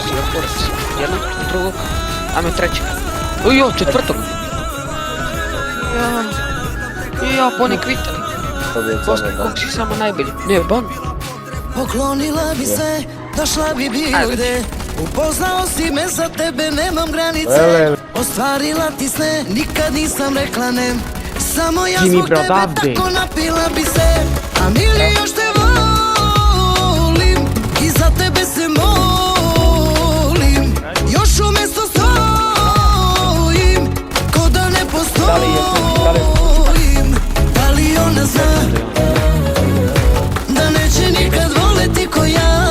poziva kurac. Jednog, drugog, ajmo trećeg. Ujo, četvrtog. Ja, Bonnie Kvita. Bosni, kog si samo najbolji. Ne, ban. Poklonila bi se, došla bi bilo gde. Upoznao si me, za tebe nemam granice. Ostvarila ti sne, nikad nisam rekla ne. Samo ja zbog tebe tako napila bi se. A mili još te volim i za tebe se molim. Još umjesto stojim, ko da ne postojim. Da li ona zna da neće nikad voleti ko ja?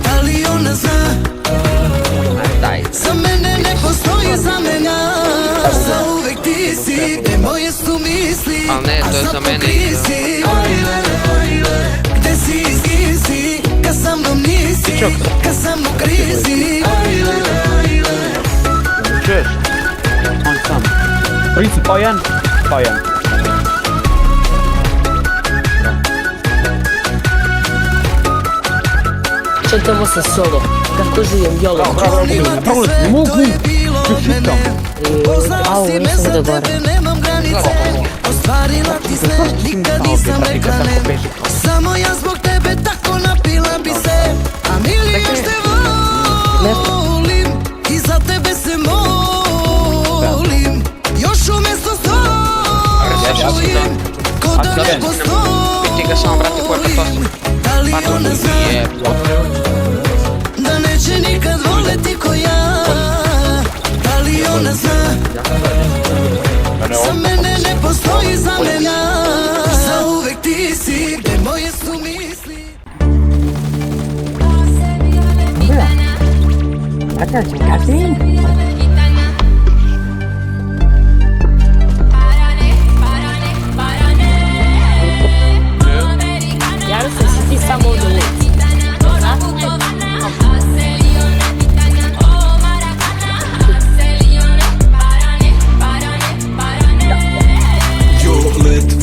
Da li ona zna za mene ne postoji zamena? Za uvek ti si, gde moje su misli, al ne, to je za mene. Gde si i s kim si, kad sa mnom nisi, kad sam u krizi. Čuješ? On sam. Princip Pajan. Četamo se solo, kako žijem jolo. Poklonila ti sve, to je bilo od mene. Poznao si me, za tebe nemam granice. Ostvarila ti sve, nikad nisam rekla ne. Samo ja zbog tebe tako napila bi se. A mili još te volim i za tebe se molim. Još umjesto stojim, ko da ne postojim. Da li ona zna da neće nikad voleti ko ja? Da li ona zna za mene ne postoji zamena? Za uvek ti si, gde moje su misli. Jaru se si ti samo ovdje ulici.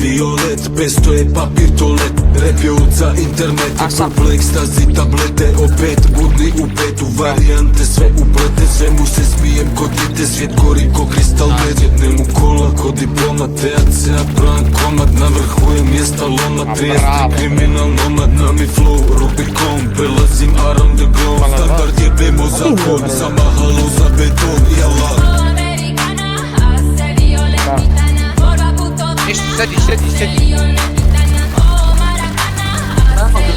Violet, pesto je papir toalet. Rap je uca internet, kompleks, stazi tablete. Opet budni u petu, varijante sve uplete. Svemu se smijem kod djete, svijet gori ko kristal med. Jednem u kola kod diploma, THC-a plan komad. Na vrhu je mjesta loma, 33 kriminal nomad. Nami flow, Rubicon, prelazim around the globe. Standard jebemo zakon, zamahalo za beton i Allah. Sedi.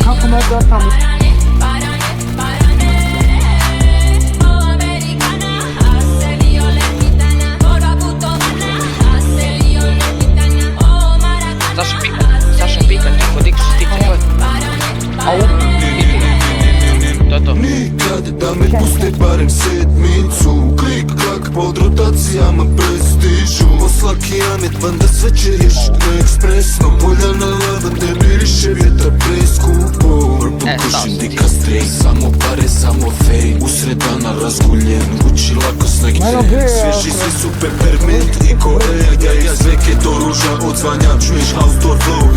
Kako mogu tamo? Saša pika, ti podići stiče god. Au, to. Nikad da me puste barem sedmicu. Klik klak pod rotacijama prestižu. Posla kijamet, vanda sve će riješit ekspresno. Polja na lavande, miriše vjetar preskupo. Vrbukušim dika stres, samo pare, samo fame. Usred dana razguljen, Gucci lako snag train. Svježi svi su peppermint i Korea. Ja zveke do ruža odzvanja, čuješ outdoor flow.